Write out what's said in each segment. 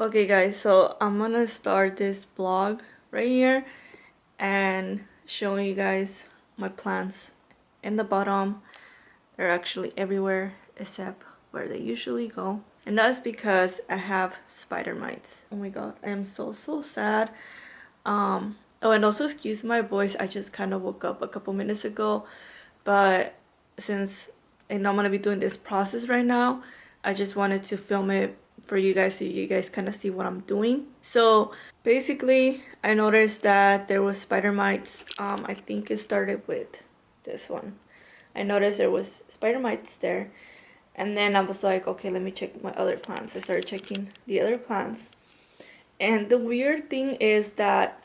Okay guys, so I'm gonna start this vlog right here and showing you guys my plants in the bottom. They're actually everywhere except where they usually go. And that's because I have spider mites. Oh my god, I am so sad. Oh, and also excuse my voice, I just kind of woke up a couple minutes ago, but since I know I'm gonna be doing this process right now, I just wanted to film it for you guys so you guys kind of see what I'm doing. So basically I noticed that there was spider mites. I think it started with this one. I noticed there was spider mites there, and then I was like, okay, let me check my other plants. I started checking the other plants, and the weird thing is that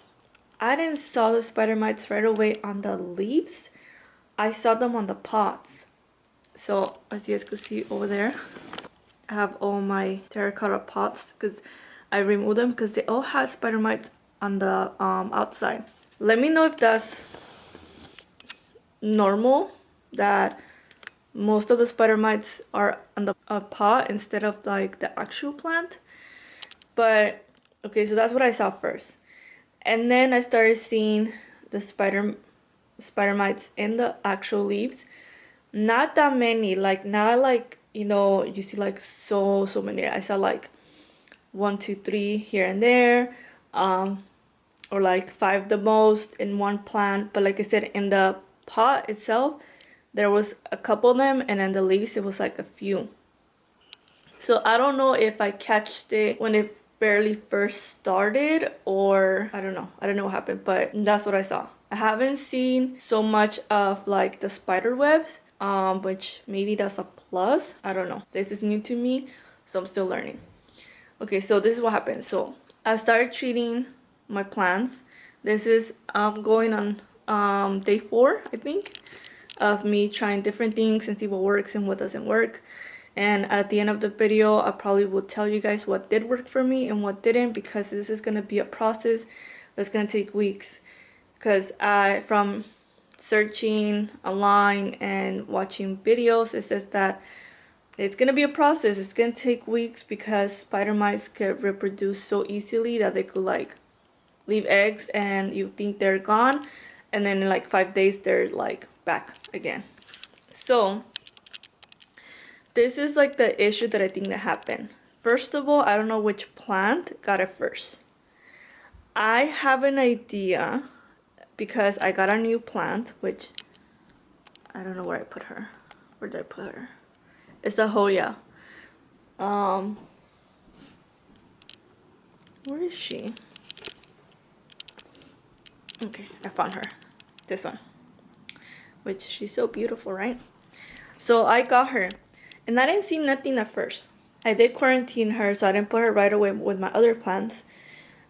I didn't saw the spider mites right away on the leaves. I saw them on the pots. So as you guys can see over there, I have all my terracotta pots because I removed them because they all had spider mites on the outside. Let me know if that's normal, that most of the spider mites are on the pot instead of like the actual plant. But okay, so that's what I saw first, and then I started seeing the spider mites in the actual leaves. Not that many, like not like, you know, you see like so many. I saw like 1 2 3 here and there, or like 5 the most in one plant. But like I said, in the pot itself there was a couple of them, and then the leaves it was like a few. So I don't know if I catched it when it barely first started, or I don't know what happened, but that's what I saw. I haven't seen so much of like the spider webs, which maybe that's a plus. I don't know, this is new to me, so I'm still learning. Okay, so this is what happened. So I started treating my plants. This is going on day 4, I think, of me trying different things and see what works and what doesn't work. And at the end of the video, I probably will tell you guys what did work for me and what didn't, because this is going to be a process that's going to take weeks. Because from searching online and watching videos, it says that it's going to be a process. It's going to take weeks because spider mites could reproduce so easily that they could like leave eggs and you think they're gone, and then in like 5 days they're like back again. So this is like the issue that I think that happened. First of all, I don't know which plant got it first. I have an idea because I got a new plant, which I don't know where I put her. Where did I put her? It's a Hoya. Where is she? Okay, I found her. This one. Which she's so beautiful, right? So I got her, and I didn't see nothing at first. I did quarantine her, so I didn't put her right away with my other plants.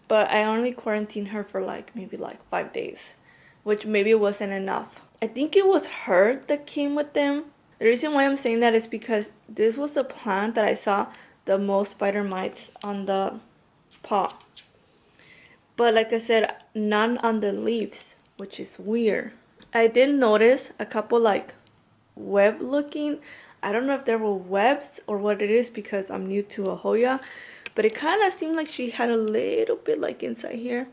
But I only quarantined her for like maybe like 5 days, which maybe wasn't enough. I think it was her that came with them. The reason why I'm saying that is because this was the plant that I saw the most spider mites on the pot. But like I said, none on the leaves, which is weird. I did notice a couple like web looking. I don't know if there were webs or what it is because I'm new to a Hoya, but it kind of seemed like she had a little bit like inside here.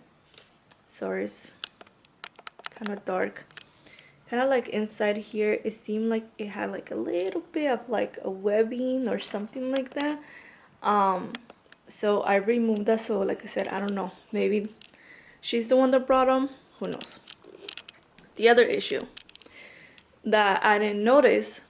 Sorry, it's kind of dark. Kind of like inside here, it seemed like it had like a little bit of like a webbing or something like that. So I removed that. So like I said, I don't know, maybe she's the one that brought them, who knows. The other issue that I didn't notice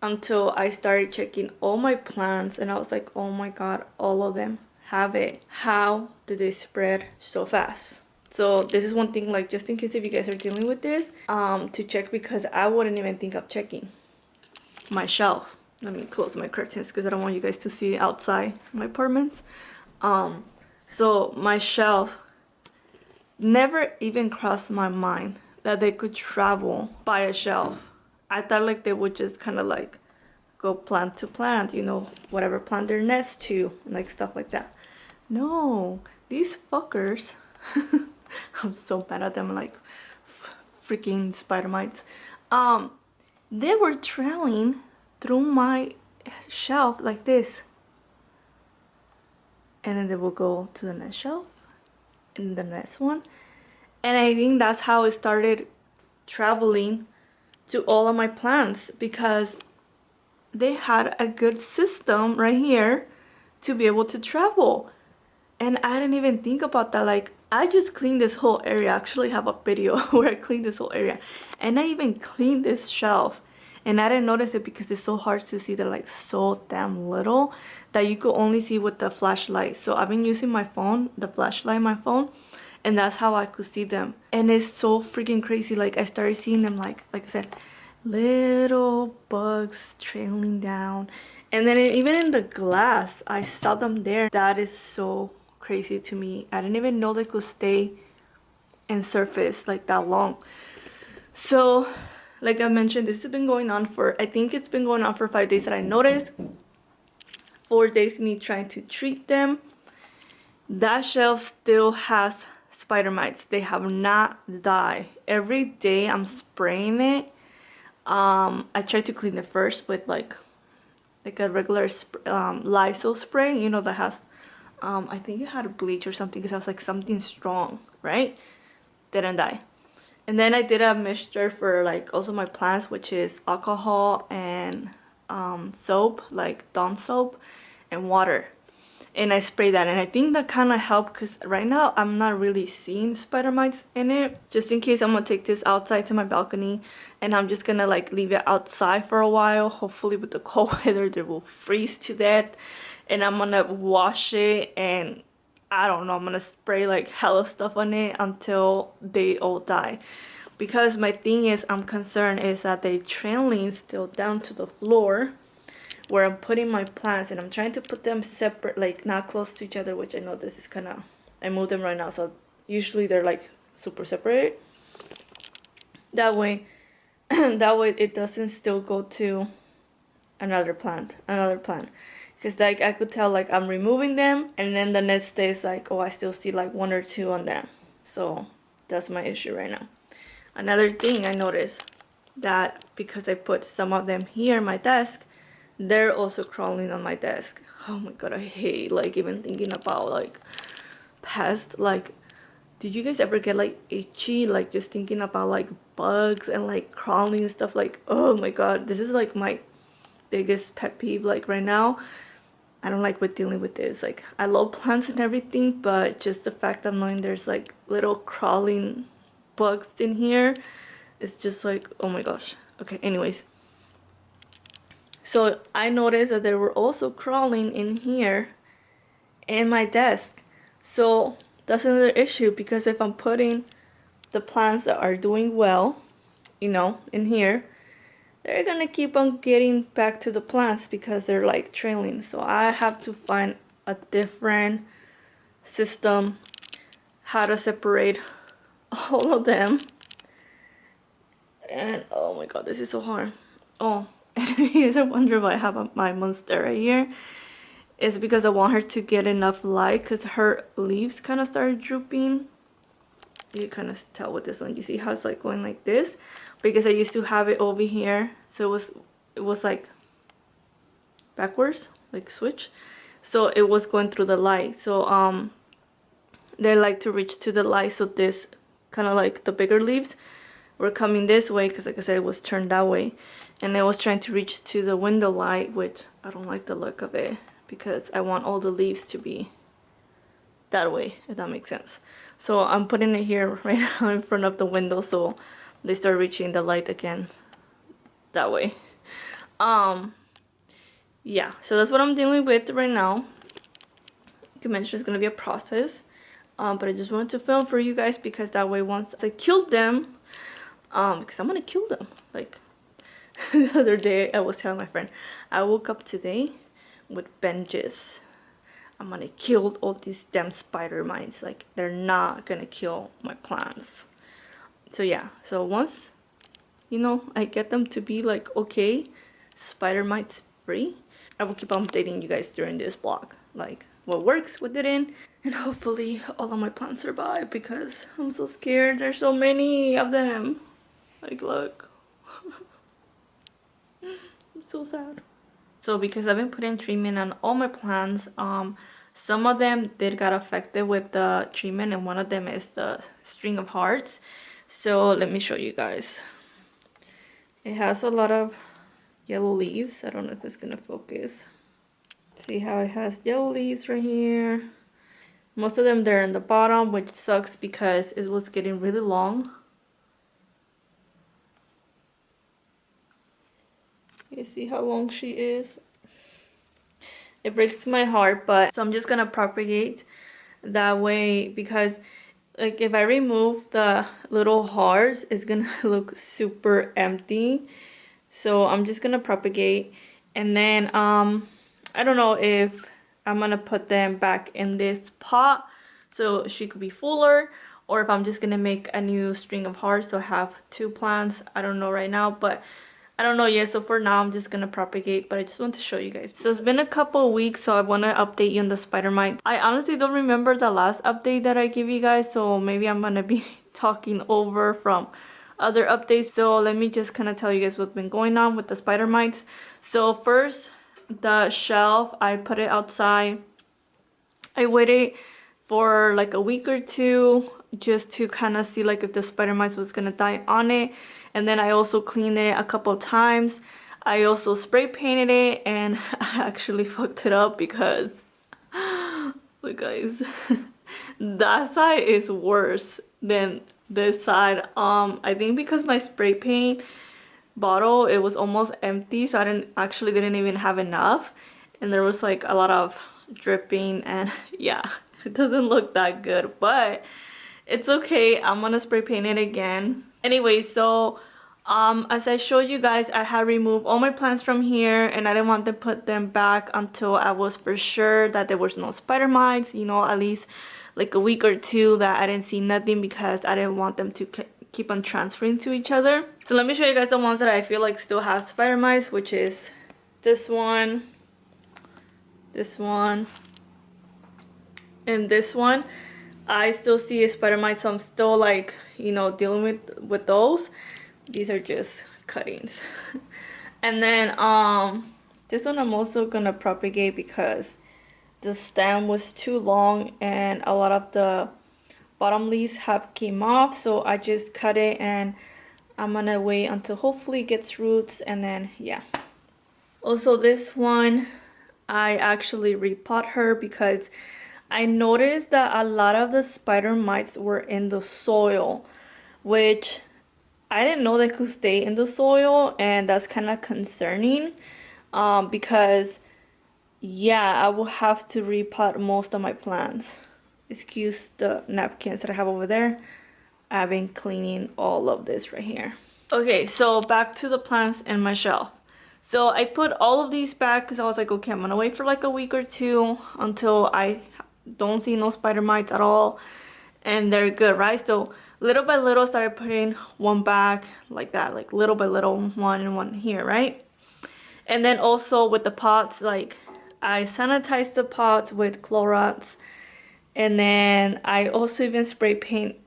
until I started checking all my plants, and I was like, oh my god, all of them have it. How did they spread so fast? So this is one thing, like just in case if you guys are dealing with this, to check, because I wouldn't even think of checking my shelf. Let me close my curtains because I don't want you guys to see outside my apartments. So my shelf, never even crossed my mind that they could travel by a shelf. I thought like they would just kind of like go plant to plant, you know, whatever plant their nest to, and like stuff like that. No, these fuckers, I'm so mad at them, like freaking spider mites. They were trailing through my shelf like this, and then they will go to the next shelf and the next one. And I think that's how it started traveling to all of my plants, because they had a good system right here to be able to travel. And I didn't even think about that. Like, I just cleaned this whole area. I actually have a video where I cleaned this whole area, and I even cleaned this shelf, and I didn't notice it because it's so hard to see. They're like so damn little that you could only see with the flashlight. So I've been using my phone, the flashlight on my phone, and that's how I could see them. And it's so freaking crazy. Like, I started seeing them, like I said, little bugs trailing down. And then even in the glass, I saw them there. That is so crazy to me. I didn't even know they could stay and surface like that long. So like I mentioned, this has been going on for, I think it's been going on for 5 days that I noticed. 4 days me trying to treat them. That shelf still has spider mites. They have not died. Every day I'm spraying it. I try to clean it first with like a regular Lysol spray, you know, that has I think it had a bleach or something, because I was like, something strong, right? Didn't die. And then I did a mixture for like also my plants, which is alcohol and soap, like Dawn soap, and water. And I sprayed that, and I think that kind of helped, because right now I'm not really seeing spider mites in it. Just in case, I'm gonna take this outside to my balcony, and I'm just gonna like leave it outside for a while. Hopefully with the cold weather they will freeze to death, and I'm gonna wash it, and I don't know, I'm gonna spray like hella stuff on it until they all die. Because my thing is, I'm concerned is that they trailing still down to the floor where I'm putting my plants, and I'm trying to put them separate, like not close to each other, which I know this is kind of, I move them right now, so usually they're like super separate. That way that way it doesn't still go to another plant. Because like I could tell, like I'm removing them, and then the next day is like, oh, I still see like 1 or 2 on them. So that's my issue right now. Another thing I noticed, that because I put some of them here on my desk, they're also crawling on my desk. Oh my god, I hate like even thinking about like pests. Like, did you guys ever get like itchy, like just thinking about like bugs and like crawling and stuff? Like, oh my god, this is like my biggest pet peeve. Like right now, I don't like with dealing with this. Like, I love plants and everything, but just the fact of knowing there's like little crawling bugs in here, it's just like, oh my gosh. Okay, anyways, so I noticed that they were also crawling in here in my desk. So that's another issue, because if I'm putting the plants that are doing well, you know, in here, they're gonna keep on getting back to the plants because they're like trailing. So I have to find a different system how to separate all of them. And oh my god, this is so hard. Oh, and if you guys are wondering why I have my monstera here, it's because I want her to get enough light, because her leaves kind of started drooping. You kind of tell with this one. You see how it's like going like this, because I used to have it over here, so it was like backwards, like switch, so it was going through the light. So they like to reach to the light, so this kind of like the bigger leaves were coming this way, because like I said, it was turned that way, and it was trying to reach to the window light, which I don't like the look of it, because I want all the leaves to be that way, if that makes sense. So I'm putting it here right now in front of the window, so they start reaching the light again that way. Yeah, so that's what I'm dealing with right now. Like I mentioned, it's gonna be a process, but I just wanted to film for you guys, because that way once I killed them, because I'm gonna kill them. Like the other day I was telling my friend, I woke up today with vengeance. I'm gonna kill all these damn spider mites. Like, they're not gonna kill my plants. So yeah, so once, you know, I get them to be like okay, spider mites free, I will keep updating you guys during this vlog, like what works, what didn't, and hopefully all of my plants survive, because I'm so scared. There's so many of them. Like, look. I'm so sad. So because I've been putting treatment on all my plants, some of them did got affected with the treatment, and one of them is the string of hearts. So let me show you guys. It has a lot of yellow leaves. I don't know if it's gonna focus. See how it has yellow leaves right here. Most of them they're in the bottom, which sucks because it was getting really long. You see how long she is? It breaks my heart, but so I'm just gonna propagate that way, because like if I remove the little hearts, it's gonna look super empty. So I'm just gonna propagate, and then I don't know if I'm gonna put them back in this pot so she could be fuller, or if I'm just gonna make a new string of hearts so I have 2 plants. I don't know right now, but I don't know yet. So for now I'm just gonna propagate, but I just want to show you guys. So it's been a couple of weeks, so I want to update you on the spider mites. I honestly don't remember the last update that I gave you guys, so maybe I'm gonna be talking over from other updates. So let me just kind of tell you guys what's been going on with the spider mites. So first, the shelf, I put it outside. I waited for like a week or two just to kind of see like if the spider mites was gonna die on it, and then I also cleaned it a couple of times. I also spray painted it, and I actually fucked it up because look guys, that side is worse than this side. I think because my spray paint bottle, it was almost empty, so I didn't even have enough, and there was like a lot of dripping, and yeah, it doesn't look that good, but it's okay. I'm gonna spray paint it again anyway. So as I showed you guys, I had removed all my plants from here, and I didn't want to put them back until I was for sure that there was no spider mites, you know, at least like a week or two that I didn't see nothing, because I didn't want them to keep on transferring to each other. So let me show you guys the ones that I feel like still have spider mites, which is this one, and this one. I still see a spider mite, so I'm still like, you know, dealing with those. These are just cuttings. And then this one I'm also gonna propagate because the stem was too long and a lot of the bottom leaves have came off, so I just cut it, and I'm gonna wait until hopefully it gets roots, and then yeah. Also this one, I actually repot her because I noticed that a lot of the spider mites were in the soil, which I didn't know they could stay in the soil, and that's kind of concerning because yeah, I will have to repot most of my plants. Excuse the napkins that I have over there. I've been cleaning all of this right here. Okay, so back to the plants in my shelf. So I put all of these back because I was like, okay, I'm gonna wait for like a week or two until I don't see no spider mites at all, and they're good, right? So little by little started putting one back like that, like little by little, one and one here, right? And then also with the pots, like I sanitized the pots with Clorox, and then I also even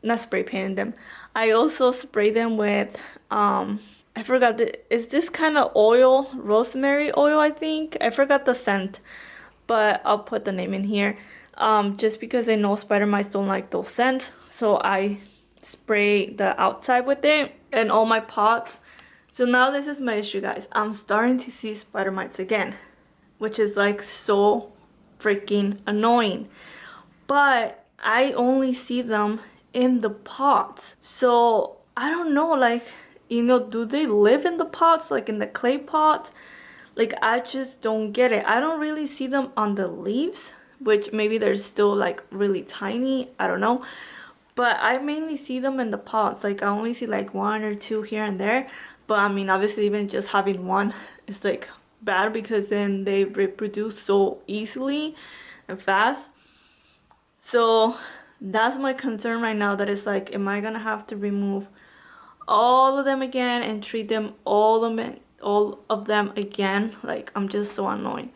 not spray painted them. I also sprayed them with I forgot is this kind of oil, rosemary oil, I think. I forgot the scent, but I'll put the name in here. Just because I know spider mites don't like those scents, so I spray the outside with it and all my pots. So now this is my issue, guys. I'm starting to see spider mites again, which is like so freaking annoying. But I only see them in the pots. So I don't know, like, you know, do they live in the pots, like in the clay pots? Like, I just don't get it. I don't really see them on the leaves, which maybe they're still like really tiny, I don't know. But I mainly see them in the pots. Like I only see like 1 or 2 here and there. But I mean, obviously even just having one is like bad, because then they reproduce so easily and fast. So that's my concern right now, that it's like, am I gonna have to remove all of them again and treat them all of them again? Like, I'm just so annoyed.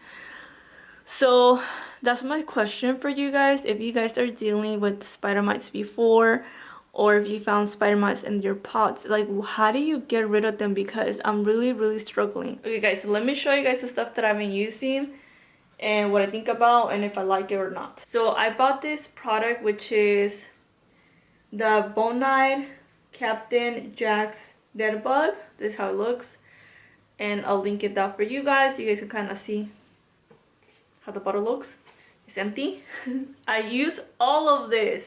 So that's my question for you guys. If you guys are dealing with spider mites before, or if you found spider mites in your pots, like how do you get rid of them? Because I'm really struggling. Okay guys, so let me show you guys the stuff that I've been using. and what I think about and if I like it or not. So I bought this product, which is the Bonide Captain Jack's Dead Bug. This is how it looks, and I'll link it down for you guys. You guys can kind of see how the bottle looks. It's empty. I use all of this,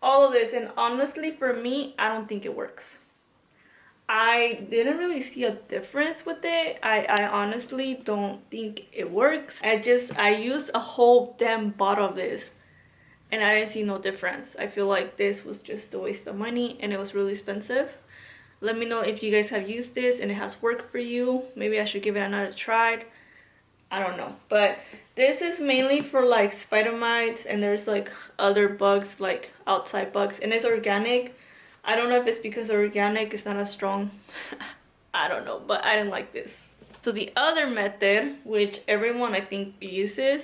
and honestly for me, I don't think it works. I didn't really see a difference with it. I honestly don't think it works. I used a whole damn bottle of this and I didn't see no difference. I feel like this was just a waste of money and it was really expensive. Let me know if you guys have used this and it has worked for you. Maybe I should give it another try. I don't know. But this is mainly for like spider mites, and there's like other bugs, like outside bugs, and it's organic. I don't know if it's because organic is not as strong. I don't know, but I didn't like this. So the other method, which everyone I think uses,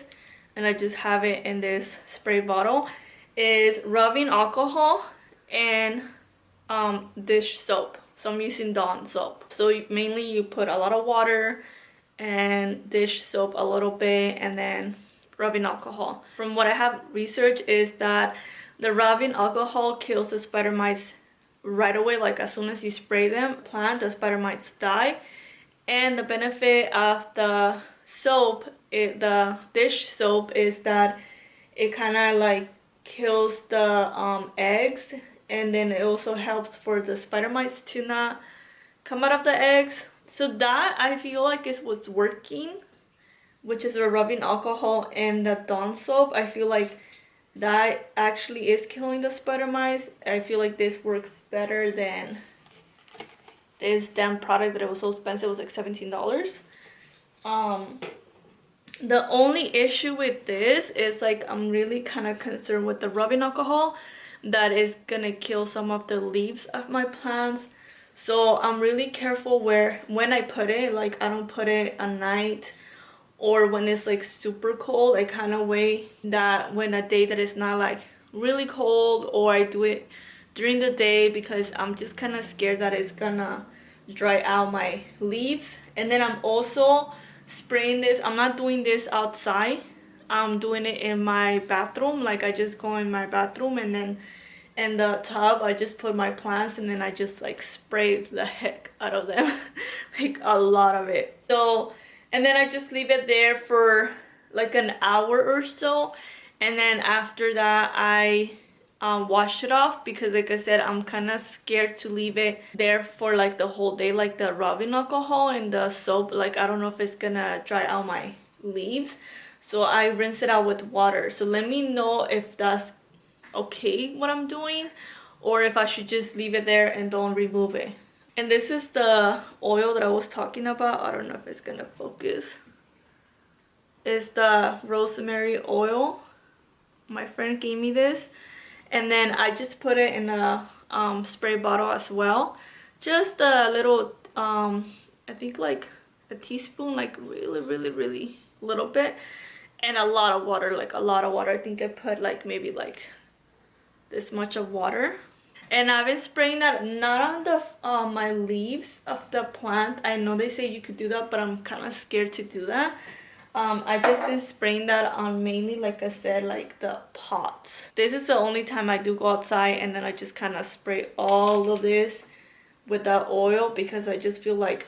and I just have it in this spray bottle, is rubbing alcohol and dish soap. So I'm using Dawn soap. So mainly you put a lot of water and dish soap a little bit and then rubbing alcohol. From what I have researched is that the rubbing alcohol kills the spider mites right away. Like as soon as you spray them, the spider mites die. And the benefit of the soap, the dish soap, is that it kind of like kills the eggs, and then it also helps for the spider mites to not come out of the eggs. So that I feel like is what's working, which is the rubbing alcohol and the Dawn soap. I feel like that actually is killing the spider mites. I feel like this works better than this damn product that it was so expensive. It was like $17. The only issue with this is like I'm really kind of concerned with the rubbing alcohol, that is gonna kill some of the leaves of my plants. So I'm really careful when I put it. Like I don't put it at night or when it's like super cold. I kind of wait that when a day that is not like really cold, or I do it during the day because I'm just kind of scared that it's gonna dry out my leaves. And then I'm also spraying this. I'm not doing this outside. I'm doing it in my bathroom. Like I just go in my bathroom, and then in the tub I just put my plants, and then I just like spray the heck out of them. Like a lot of it. So, and then I just leave it there for like an hour or so, and then after that I wash it off, because like I said, I'm kind of scared to leave it there for like the whole day, like the rubbing alcohol and the soap. Like I don't know if it's gonna dry out my leaves, so I rinse it out with water. So let me know if that's okay what I'm doing, or if I should just leave it there and don't remove it. And this is the oil that I was talking about. I don't know if it's gonna focus. It's the rosemary oil. My friend gave me this, and then I just put it in a spray bottle as well. Just a little, I think like a teaspoon, like really little bit, and a lot of water, like a lot of water. I think I put like maybe like this much of water. And I've been spraying that not on the my leaves of the plant. I know they say you could do that, but I'm kind of scared to do that. I've just been spraying that on mainly, like I said, like the pots. This is the only time I do go outside, and then I just kind of spray all of this with that oil, because I just feel like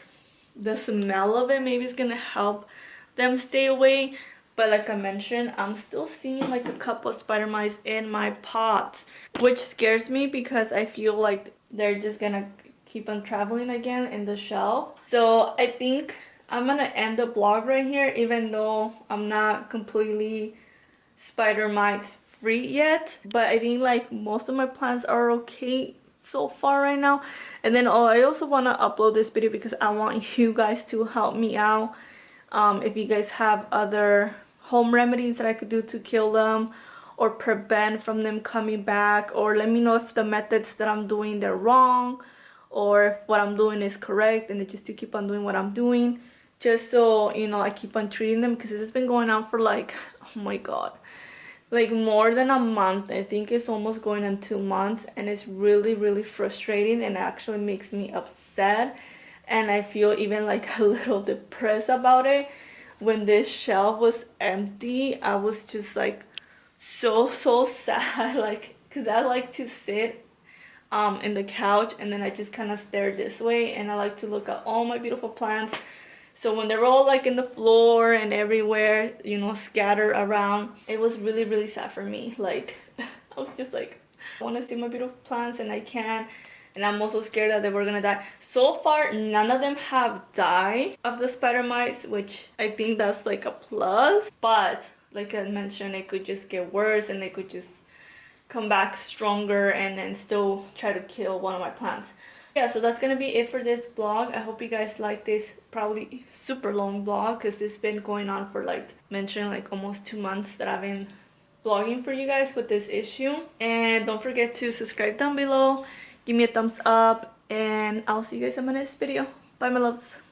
the smell of it maybe is gonna help them stay away. But like I mentioned, I'm still seeing like a couple of spider mites in my pots, which scares me because I feel like they're just gonna keep on traveling again in the shelf. So I think I'm gonna end the vlog right here, even though I'm not completely spider mites free yet. But I think like most of my plants are okay so far right now. And then I also want to upload this video because I want you guys to help me out. If you guys have other home remedies that I could do to kill them or prevent from them coming back, or let me know if the methods that I'm doing they're wrong, or if what I'm doing is correct, and just to keep on doing what I'm doing, just so you know I keep on treating them, because it's been going on for like, oh my god, like more than a month. I think it's almost going on 2 months, and it's really frustrating, and it actually makes me upset, and I feel even like a little depressed about it, when this shelf was empty, I was just like so sad, like, because I like to sit in the couch and then I just kind of stare this way, and I like to look at all my beautiful plants. So when they're all like in the floor and everywhere, you know, scattered around, it was really sad for me. Like I was just like, I want to see my beautiful plants and I can't. And I'm also scared that they were gonna die. So far, none of them have died of the spider mites, which I think that's like a plus. But like I mentioned, it could just get worse and they could just come back stronger and then still try to kill one of my plants. Yeah, so that's gonna be it for this vlog. I hope you guys like this probably super long vlog, because it's been going on for, like mentioned, like almost 2 months that I've been vlogging for you guys with this issue. And don't forget to subscribe down below, give me a thumbs up, and I'll see you guys in my next video. Bye, my loves.